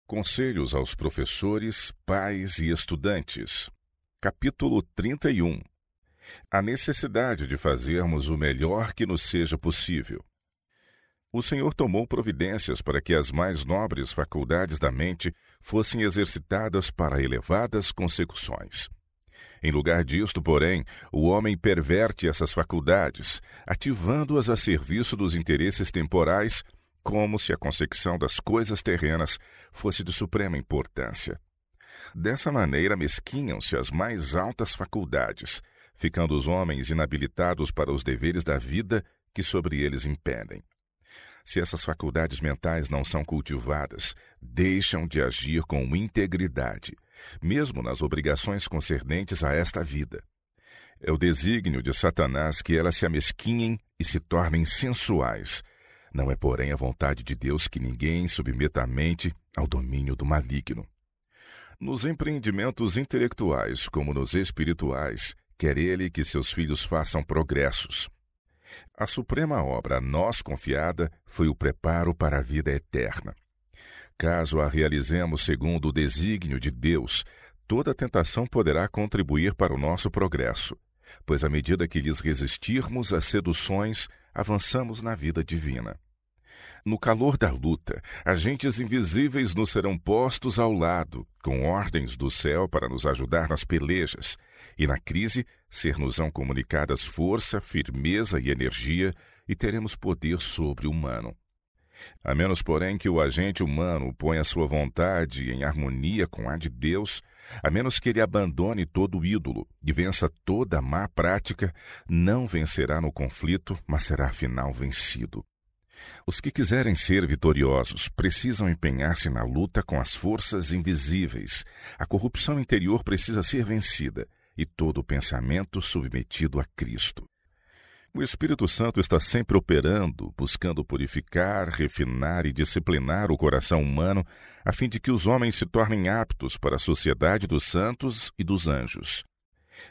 Conselhos aos professores, pais e estudantes. Capítulo 31. A necessidade de fazermos o melhor que nos seja possível. O Senhor tomou providências para que as mais nobres faculdades da mente fossem exercitadas para elevadas consecuções. Em lugar disto, porém, o homem perverte essas faculdades, ativando-as a serviço dos interesses temporais, como se a consecução das coisas terrenas fosse de suprema importância. Dessa maneira, mesquinham-se as mais altas faculdades, ficando os homens inabilitados para os deveres da vida que sobre eles impendem. Se essas faculdades mentais não são cultivadas, deixam de agir com integridade, mesmo nas obrigações concernentes a esta vida. É o desígnio de Satanás que elas se amesquinhem e se tornem sensuais. Não é, porém, a vontade de Deus que ninguém submeta a mente ao domínio do maligno. Nos empreendimentos intelectuais, como nos espirituais, quer ele que seus filhos façam progressos. A suprema obra a nós confiada foi o preparo para a vida eterna. Caso a realizemos segundo o desígnio de Deus, toda tentação poderá contribuir para o nosso progresso, pois à medida que lhes resistirmos às seduções, avançamos na vida divina. No calor da luta, agentes invisíveis nos serão postos ao lado, com ordens do céu para nos ajudar nas pelejas, e na crise ser-nos-ão comunicadas força, firmeza e energia, e teremos poder sobre-humano. A menos, porém, que o agente humano ponha sua vontade em harmonia com a de Deus, a menos que ele abandone todo ídolo e vença toda má prática, não vencerá no conflito, mas será afinal vencido. Os que quiserem ser vitoriosos precisam empenhar-se na luta com as forças invisíveis. A corrupção interior precisa ser vencida e todo o pensamento submetido a Cristo. O Espírito Santo está sempre operando, buscando purificar, refinar e disciplinar o coração humano, a fim de que os homens se tornem aptos para a sociedade dos santos e dos anjos.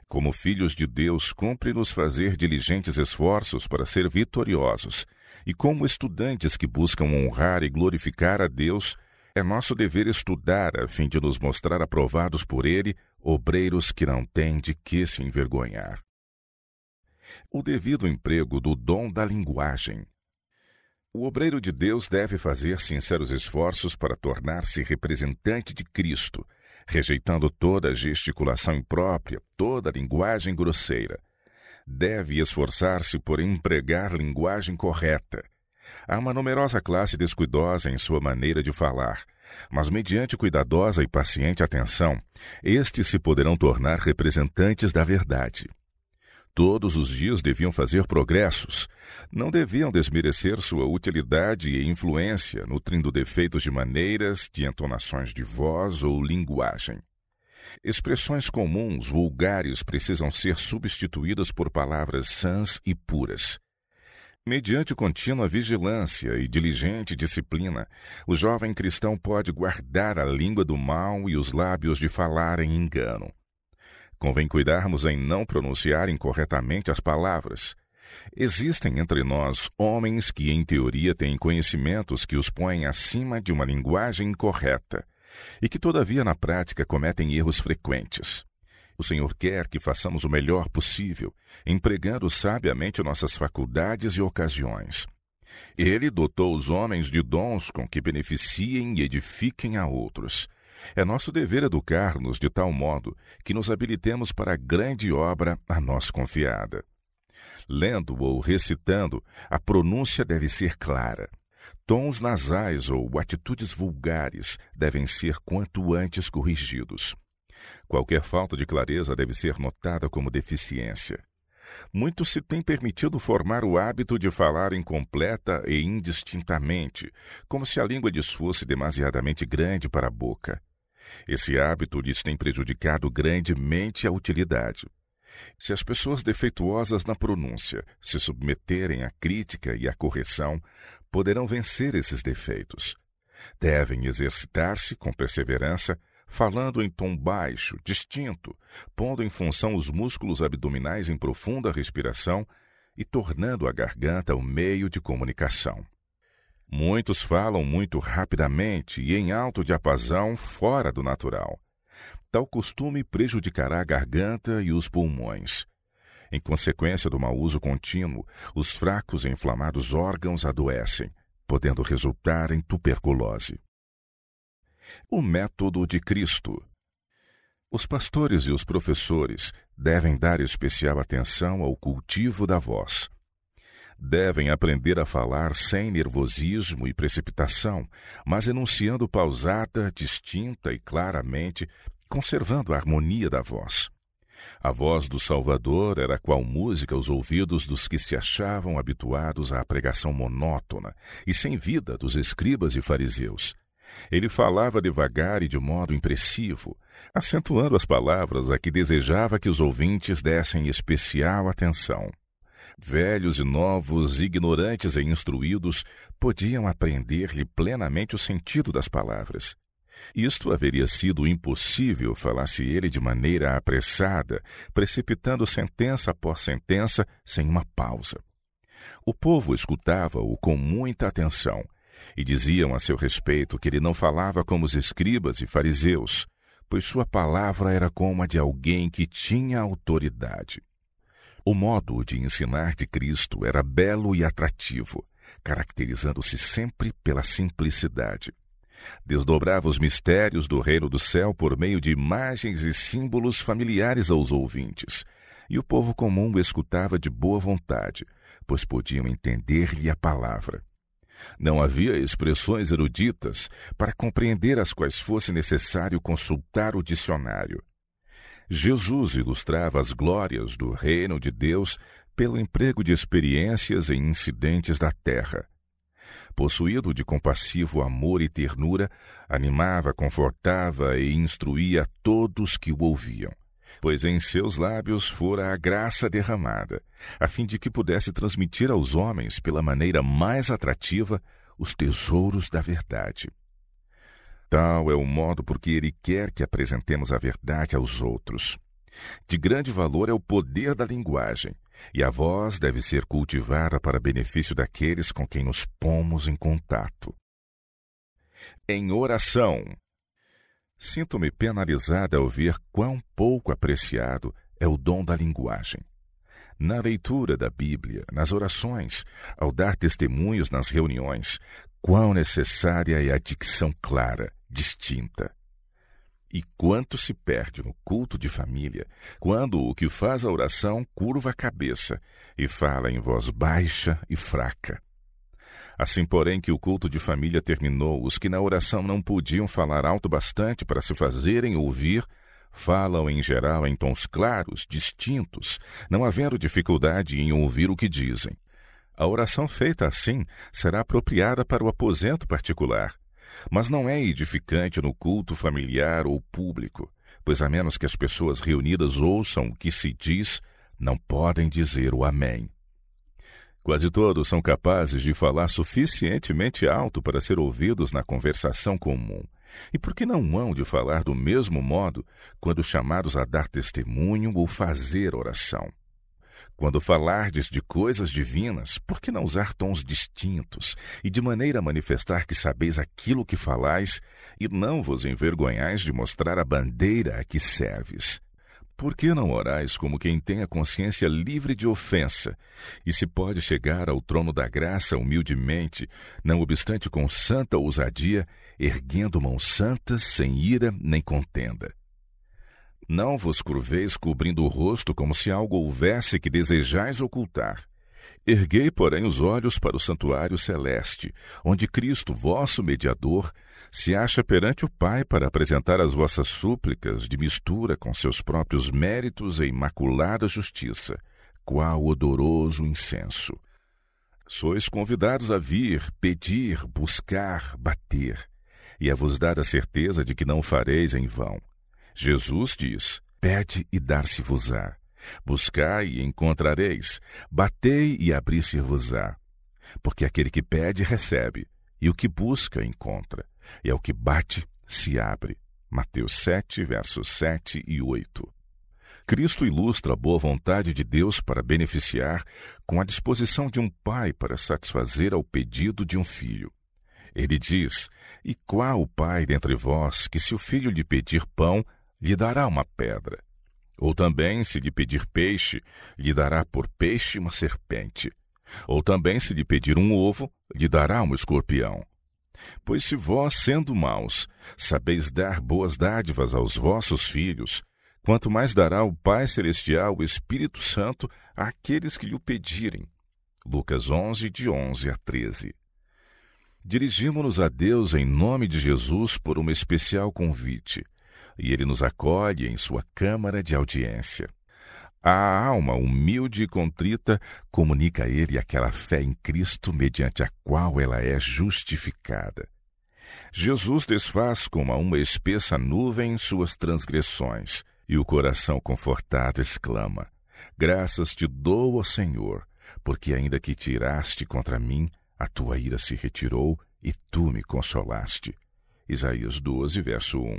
Como filhos de Deus, cumpre-nos fazer diligentes esforços para ser vitoriosos, e como estudantes que buscam honrar e glorificar a Deus, é nosso dever estudar a fim de nos mostrar aprovados por Ele, obreiros que não têm de que se envergonhar. O devido emprego do dom da linguagem. O obreiro de Deus deve fazer sinceros esforços para tornar-se representante de Cristo, rejeitando toda gesticulação imprópria, toda linguagem grosseira. Deve esforçar-se por empregar linguagem correta. Há uma numerosa classe descuidosa em sua maneira de falar, mas mediante cuidadosa e paciente atenção, estes se poderão tornar representantes da verdade. Todos os dias deviam fazer progressos, não deviam desmerecer sua utilidade e influência, nutrindo defeitos de maneiras, de entonações de voz ou linguagem. Expressões comuns, vulgares, precisam ser substituídas por palavras sãs e puras. Mediante contínua vigilância e diligente disciplina, o jovem cristão pode guardar a língua do mal e os lábios de falar em engano. Convém cuidarmos em não pronunciar incorretamente as palavras. Existem entre nós homens que, em teoria, têm conhecimentos que os põem acima de uma linguagem incorreta e que, todavia, na prática, cometem erros frequentes. O Senhor quer que façamos o melhor possível, empregando sabiamente nossas faculdades e ocasiões. Ele dotou os homens de dons com que beneficiem e edifiquem a outros. É nosso dever educar-nos de tal modo que nos habilitemos para a grande obra a nós confiada. Lendo ou recitando, a pronúncia deve ser clara. Tons nasais ou atitudes vulgares devem ser quanto antes corrigidos. Qualquer falta de clareza deve ser notada como deficiência. Muito se tem permitido formar o hábito de falar incompleta e indistintamente, como se a língua lhes fosse demasiadamente grande para a boca. Esse hábito lhes tem prejudicado grandemente a utilidade. Se as pessoas defeituosas na pronúncia se submeterem à crítica e à correção, poderão vencer esses defeitos. Devem exercitar-se com perseverança, falando em tom baixo, distinto, pondo em função os músculos abdominais em profunda respiração e tornando a garganta o meio de comunicação. Muitos falam muito rapidamente e em alto diapasão fora do natural. Tal costume prejudicará a garganta e os pulmões. Em consequência do mau uso contínuo, os fracos e inflamados órgãos adoecem, podendo resultar em tuberculose. O método de Cristo. Os pastores e os professores devem dar especial atenção ao cultivo da voz. Devem aprender a falar sem nervosismo e precipitação, mas enunciando pausada, distinta e claramente, conservando a harmonia da voz. A voz do Salvador era qual música aos ouvidos dos que se achavam habituados à pregação monótona e sem vida dos escribas e fariseus. Ele falava devagar e de modo impressivo, acentuando as palavras a que desejava que os ouvintes dessem especial atenção. Velhos e novos, ignorantes e instruídos, podiam aprender-lhe plenamente o sentido das palavras. Isto haveria sido impossível, falasse ele de maneira apressada, precipitando sentença após sentença, sem uma pausa. O povo escutava-o com muita atenção, e diziam a seu respeito que ele não falava como os escribas e fariseus, pois sua palavra era como a de alguém que tinha autoridade. O modo de ensinar de Cristo era belo e atrativo, caracterizando-se sempre pela simplicidade. Desdobrava os mistérios do reino do céu por meio de imagens e símbolos familiares aos ouvintes, e o povo comum o escutava de boa vontade, pois podiam entender-lhe a palavra. Não havia expressões eruditas para compreender as quais fosse necessário consultar o dicionário. Jesus ilustrava as glórias do reino de Deus pelo emprego de experiências e incidentes da terra. Possuído de compassivo amor e ternura, animava, confortava e instruía todos que o ouviam, pois em seus lábios fora a graça derramada, a fim de que pudesse transmitir aos homens, pela maneira mais atrativa, os tesouros da verdade. Tal é o modo por que ele quer que apresentemos a verdade aos outros. De grande valor é o poder da linguagem, e a voz deve ser cultivada para benefício daqueles com quem nos pomos em contato. Em oração. Sinto-me penalizada ao ver quão pouco apreciado é o dom da linguagem. Na leitura da Bíblia, nas orações, ao dar testemunhos nas reuniões, quão necessária é a dicção clara, distinta. E quanto se perde no culto de família, quando o que faz a oração curva a cabeça e fala em voz baixa e fraca. Assim, porém, que o culto de família terminou, os que na oração não podiam falar alto bastante para se fazerem ouvir, falam em geral em tons claros, distintos, não havendo dificuldade em ouvir o que dizem. A oração feita assim será apropriada para o aposento particular, mas não é edificante no culto familiar ou público, pois a menos que as pessoas reunidas ouçam o que se diz, não podem dizer o amém. Quase todos são capazes de falar suficientemente alto para ser ouvidos na conversação comum. E por que não hão de falar do mesmo modo quando chamados a dar testemunho ou fazer oração? Quando falardes de coisas divinas, por que não usar tons distintos e de maneira a manifestar que sabeis aquilo que falais e não vos envergonhais de mostrar a bandeira a que serves? Por que não orais como quem tem a consciência livre de ofensa e se pode chegar ao trono da graça humildemente, não obstante com santa ousadia, erguendo mãos santas sem ira nem contenda? Não vos curveis cobrindo o rosto como se algo houvesse que desejais ocultar. Erguei, porém, os olhos para o santuário celeste, onde Cristo, vosso mediador, se acha perante o Pai para apresentar as vossas súplicas de mistura com seus próprios méritos e imaculada justiça, qual odoroso incenso. Sois convidados a vir, pedir, buscar, bater, e a vos dar a certeza de que não fareis em vão. Jesus diz: pede e dar-se-vos-á. Buscai e encontrareis. Batei e abrir-se-vos-á. Porque aquele que pede, recebe. E o que busca, encontra. E ao que bate, se abre. Mateus 7, versos 7 e 8. Cristo ilustra a boa vontade de Deus para beneficiar com a disposição de um pai para satisfazer ao pedido de um filho. Ele diz: E qual o pai dentre vós que, se o filho lhe pedir pão, lhe dará uma pedra? Ou também, se lhe pedir peixe, lhe dará por peixe uma serpente? Ou também, se lhe pedir um ovo, lhe dará um escorpião? Pois se vós, sendo maus, sabeis dar boas dádivas aos vossos filhos, quanto mais dará o Pai Celestial o Espírito Santo àqueles que lhe o pedirem. Lucas 11, de 11 a 13. Dirigimo-nos a Deus em nome de Jesus por um especial convite, e Ele nos acolhe em sua câmara de audiência. A alma humilde e contrita comunica a Ele aquela fé em Cristo mediante a qual ela é justificada. Jesus desfaz como a uma espessa nuvem suas transgressões, e o coração confortado exclama: Graças te dou, ó Senhor, porque ainda que tiraste contra mim, a tua ira se retirou e tu me consolaste. Isaías 12, verso 1.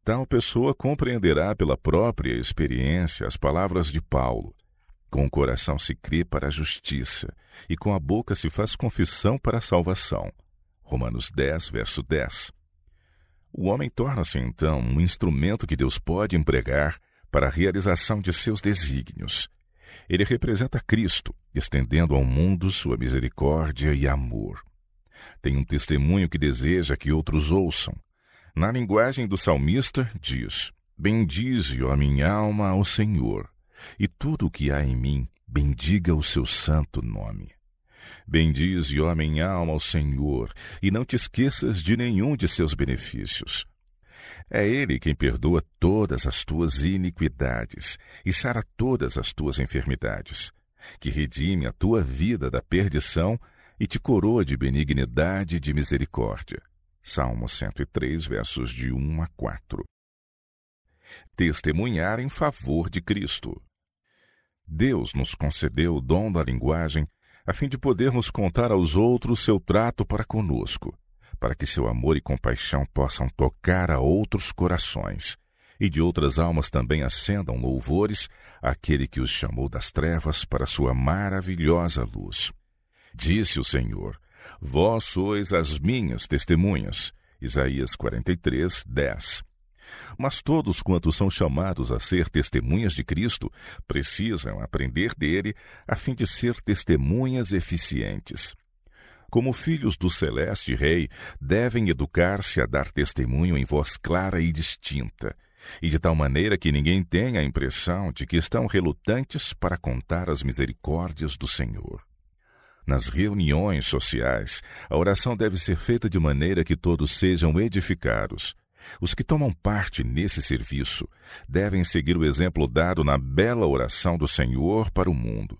Tal pessoa compreenderá pela própria experiência as palavras de Paulo. Com o coração se crê para a justiça, e com a boca se faz confissão para a salvação. Romanos 10, verso 10. O homem torna-se, então, um instrumento que Deus pode empregar para a realização de seus desígnios. Ele representa Cristo, estendendo ao mundo sua misericórdia e amor. Tem um testemunho que deseja que outros ouçam. Na linguagem do salmista, diz: Bendize, ó minha alma, ao Senhor, e tudo o que há em mim, bendiga o seu santo nome. Bendize, ó minha alma, ao Senhor, e não te esqueças de nenhum de seus benefícios. É Ele quem perdoa todas as tuas iniquidades e sara todas as tuas enfermidades, que redime a tua vida da perdição e te coroa de benignidade e de misericórdia. Salmo 103, versos de 1 a 4. Testemunhar em favor de Cristo. Deus nos concedeu o dom da linguagem a fim de podermos contar aos outros seu trato para conosco, para que seu amor e compaixão possam tocar a outros corações, e de outras almas também acendam louvores àquele que os chamou das trevas para sua maravilhosa luz. Disse o Senhor: Vós sois as minhas testemunhas. Isaías 43, 10. Mas todos quantos são chamados a ser testemunhas de Cristo precisam aprender dele a fim de ser testemunhas eficientes. Como filhos do Celeste Rei, devem educar-se a dar testemunho em voz clara e distinta, e de tal maneira que ninguém tenha a impressão de que estão relutantes para contar as misericórdias do Senhor. Nas reuniões sociais, a oração deve ser feita de maneira que todos sejam edificados. Os que tomam parte nesse serviço devem seguir o exemplo dado na bela oração do Senhor para o mundo.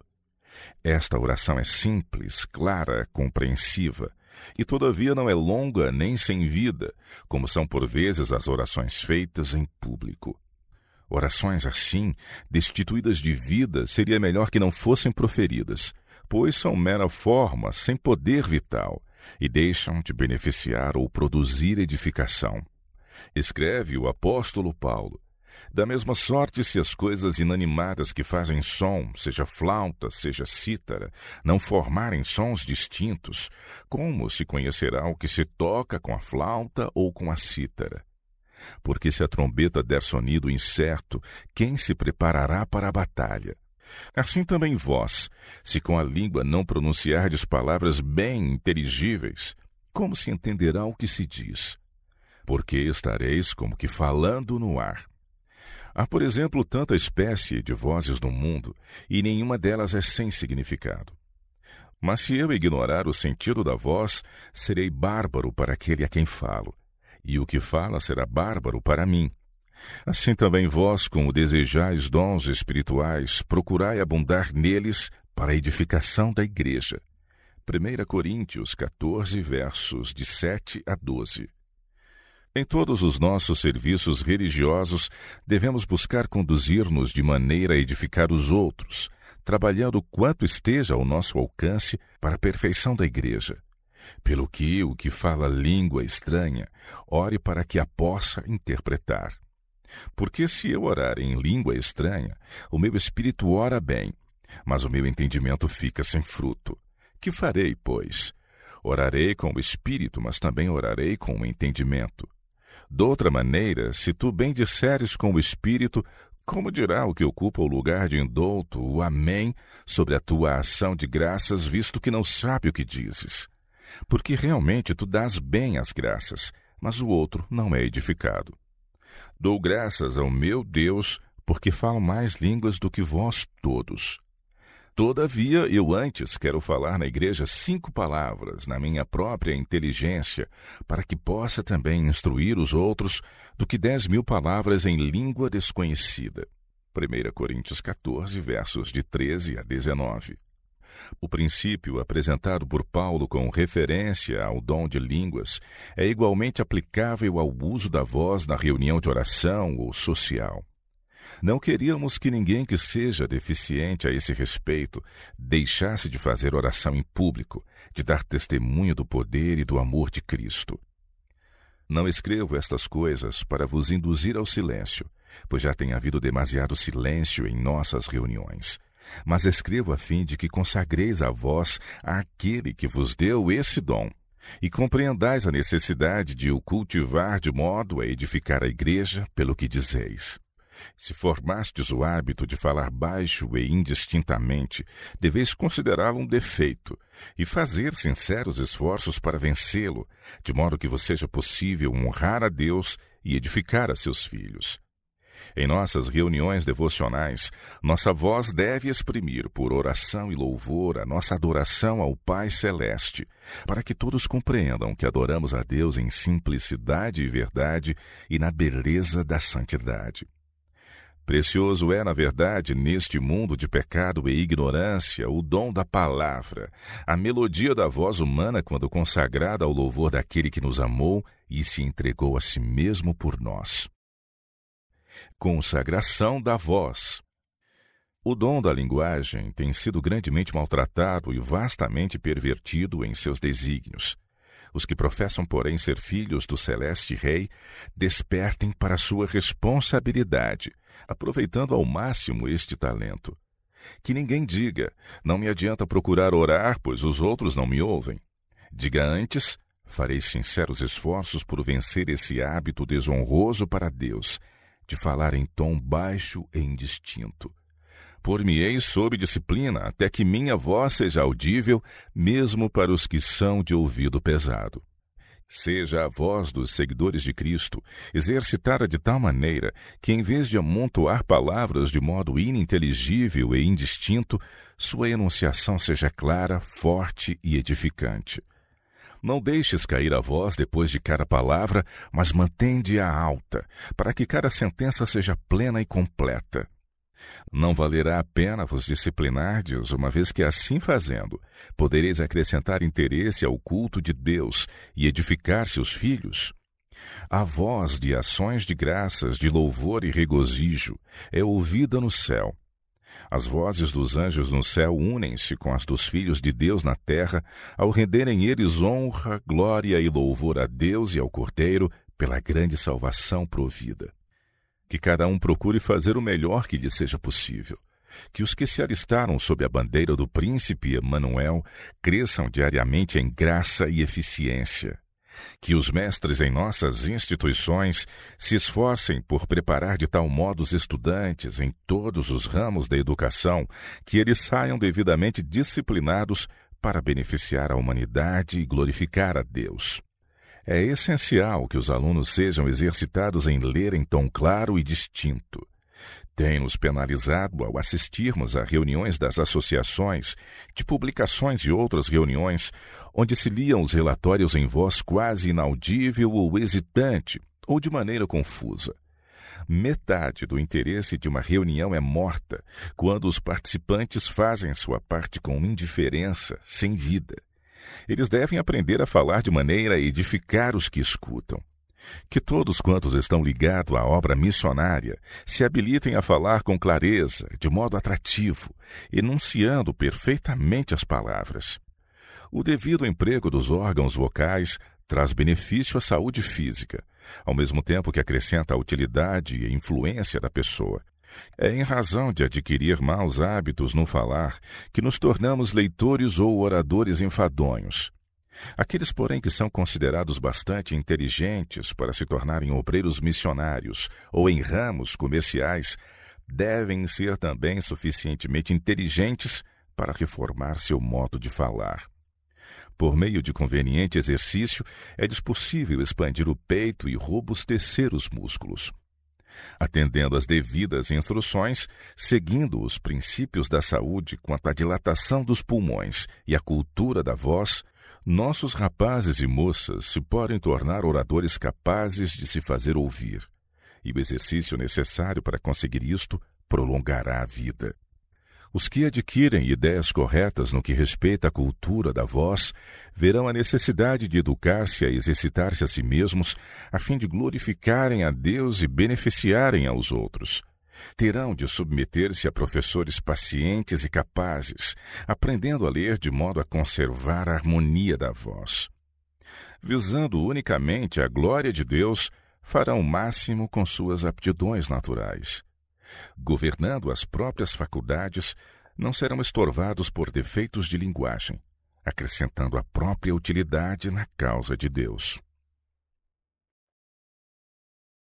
Esta oração é simples, clara, compreensiva, e todavia não é longa nem sem vida, como são por vezes as orações feitas em público. Orações assim, destituídas de vida, seria melhor que não fossem proferidas, pois são mera forma, sem poder vital, e deixam de beneficiar ou produzir edificação. Escreve o apóstolo Paulo: Da mesma sorte, se as coisas inanimadas que fazem som, seja flauta, seja cítara, não formarem sons distintos, como se conhecerá o que se toca com a flauta ou com a cítara? Porque se a trombeta der sonido incerto, quem se preparará para a batalha? Assim também vós, se com a língua não pronunciardes palavras bem inteligíveis, como se entenderá o que se diz? Porque estareis como que falando no ar. Há, por exemplo, tanta espécie de vozes no mundo, e nenhuma delas é sem significado. Mas se eu ignorar o sentido da voz, serei bárbaro para aquele a quem falo, e o que fala será bárbaro para mim. Assim também vós, como desejais dons espirituais, procurai abundar neles para a edificação da igreja. 1 Coríntios 14, versos de 7 a 12. Em todos os nossos serviços religiosos, devemos buscar conduzir-nos de maneira a edificar os outros, trabalhando quanto esteja ao nosso alcance para a perfeição da igreja. Pelo que o que fala língua estranha, ore para que a possa interpretar. Porque se eu orar em língua estranha, o meu espírito ora bem, mas o meu entendimento fica sem fruto. Que farei, pois? Orarei com o espírito, mas também orarei com o entendimento. Doutra maneira, se tu bem disseres com o espírito, como dirá o que ocupa o lugar de indouto, o amém, sobre a tua ação de graças, visto que não sabe o que dizes? Porque realmente tu dás bem as graças, mas o outro não é edificado. Dou graças ao meu Deus, porque falo mais línguas do que vós todos. Todavia, eu antes quero falar na igreja 5 palavras, na minha própria inteligência, para que possa também instruir os outros, do que 10.000 palavras em língua desconhecida. 1 Coríntios 14, versos de 13 a 19. O princípio apresentado por Paulo com referência ao dom de línguas é igualmente aplicável ao uso da voz na reunião de oração ou social. Não queríamos que ninguém que seja deficiente a esse respeito deixasse de fazer oração em público, de dar testemunho do poder e do amor de Cristo. Não escrevo estas coisas para vos induzir ao silêncio, pois já tem havido demasiado silêncio em nossas reuniões. Mas escrevo a fim de que consagreis a vós àquele que vos deu esse dom, e compreendais a necessidade de o cultivar de modo a edificar a igreja pelo que dizeis. Se formastes o hábito de falar baixo e indistintamente, deveis considerá-lo um defeito e fazer sinceros esforços para vencê-lo, de modo que vos seja possível honrar a Deus e edificar a seus filhos. Em nossas reuniões devocionais, nossa voz deve exprimir, por oração e louvor, a nossa adoração ao Pai Celeste, para que todos compreendam que adoramos a Deus em simplicidade e verdade e na beleza da santidade. Precioso é, na verdade, neste mundo de pecado e ignorância, o dom da palavra, a melodia da voz humana quando consagrada ao louvor daquele que nos amou e se entregou a si mesmo por nós. Consagração da voz. O dom da linguagem tem sido grandemente maltratado e vastamente pervertido em seus desígnios. Os que professam, porém, ser filhos do Celeste Rei, despertem para sua responsabilidade, aproveitando ao máximo este talento. Que ninguém diga, não me adianta procurar orar, pois os outros não me ouvem. Diga antes, farei sinceros esforços por vencer esse hábito desonroso para Deus, de falar em tom baixo e indistinto. Por-me-ei sob disciplina, até que minha voz seja audível, mesmo para os que são de ouvido pesado. Seja a voz dos seguidores de Cristo exercitada de tal maneira que, em vez de amontoar palavras de modo ininteligível e indistinto, sua enunciação seja clara, forte e edificante. Não deixes cair a voz depois de cada palavra, mas mantende-a alta, para que cada sentença seja plena e completa. Não valerá a pena vos disciplinardes, uma vez que, assim fazendo, podereis acrescentar interesse ao culto de Deus e edificar seus filhos? A voz de ações de graças, de louvor e regozijo é ouvida no céu. As vozes dos anjos no céu unem-se com as dos filhos de Deus na terra, ao renderem eles honra, glória e louvor a Deus e ao Cordeiro pela grande salvação provida. Que cada um procure fazer o melhor que lhe seja possível. Que os que se alistaram sob a bandeira do príncipe Emanuel cresçam diariamente em graça e eficiência. Que os mestres em nossas instituições se esforcem por preparar de tal modo os estudantes em todos os ramos da educação que eles saiam devidamente disciplinados para beneficiar a humanidade e glorificar a Deus. É essencial que os alunos sejam exercitados em ler em tom claro e distinto. Tem-nos penalizado ao assistirmos a reuniões das associações, de publicações e outras reuniões, onde se liam os relatórios em voz quase inaudível ou hesitante, ou de maneira confusa. Metade do interesse de uma reunião é morta quando os participantes fazem sua parte com indiferença, sem vida. Eles devem aprender a falar de maneira a edificar os que escutam. Que todos quantos estão ligados à obra missionária se habilitem a falar com clareza, de modo atrativo, enunciando perfeitamente as palavras. O devido emprego dos órgãos vocais traz benefício à saúde física, ao mesmo tempo que acrescenta a utilidade e a influência da pessoa. É em razão de adquirir maus hábitos no falar que nos tornamos leitores ou oradores enfadonhos. Aqueles, porém, que são considerados bastante inteligentes para se tornarem obreiros missionários ou em ramos comerciais, devem ser também suficientemente inteligentes para reformar seu modo de falar. Por meio de conveniente exercício, é-lhes possível expandir o peito e robustecer os músculos. Atendendo às devidas instruções, seguindo os princípios da saúde quanto à dilatação dos pulmões e à cultura da voz, nossos rapazes e moças se podem tornar oradores capazes de se fazer ouvir. E o exercício necessário para conseguir isto prolongará a vida. Os que adquirem ideias corretas no que respeita à cultura da voz verão a necessidade de educar-se e exercitar-se a si mesmos a fim de glorificarem a Deus e beneficiarem aos outros. Terão de submeter-se a professores pacientes e capazes, aprendendo a ler de modo a conservar a harmonia da voz. Visando unicamente a glória de Deus, farão o máximo com suas aptidões naturais. Governando as próprias faculdades, não serão estorvados por defeitos de linguagem, acrescentando a própria utilidade na causa de Deus.